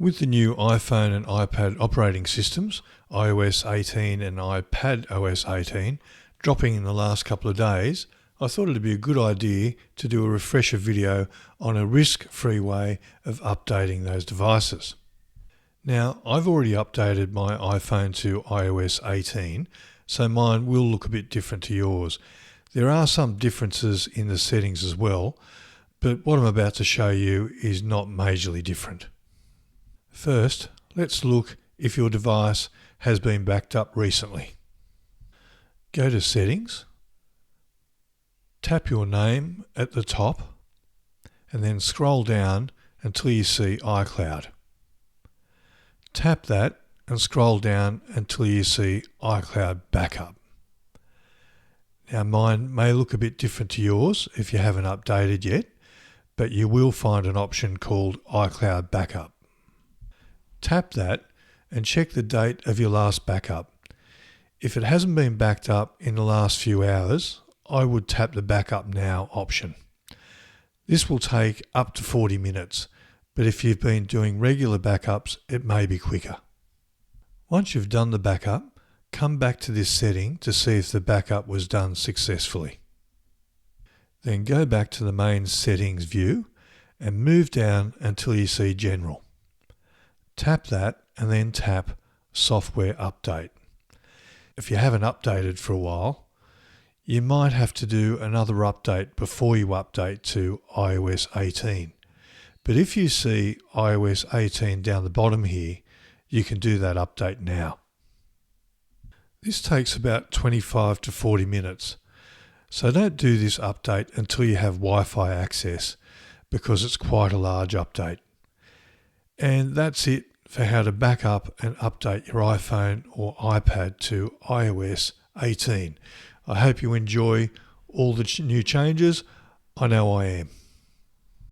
With the new iPhone and iPad operating systems, iOS 18 and iPad OS 18, dropping in the last couple of days, I thought it'd be a good idea to do a refresher video on a risk-free way of updating those devices. Now, I've already updated my iPhone to iOS 18, so mine will look a bit different to yours. There are some differences in the settings as well, but what I'm about to show you is not majorly different. First, let's look if your device has been backed up recently. Go to Settings, tap your name at the top, and then scroll down until you see iCloud. Tap that and scroll down until you see iCloud Backup. Now mine may look a bit different to yours if you haven't updated yet, but you will find an option called iCloud Backup. Tap that and check the date of your last backup. If it hasn't been backed up in the last few hours, I would tap the Backup Now option. This will take up to 40 minutes, but if you've been doing regular backups, it may be quicker. Once you've done the backup, come back to this setting to see if the backup was done successfully. Then go back to the main settings view and move down until you see General. Tap that and then tap Software Update. If you haven't updated for a while, you might have to do another update before you update to iOS 18. But if you see iOS 18 down the bottom here, you can do that update now. This takes about 25 to 40 minutes. So don't do this update until you have Wi-Fi access because it's quite a large update. And that's it for how to back up and update your iPhone or iPad to iOS 18. I hope you enjoy all the new changes. I know I am.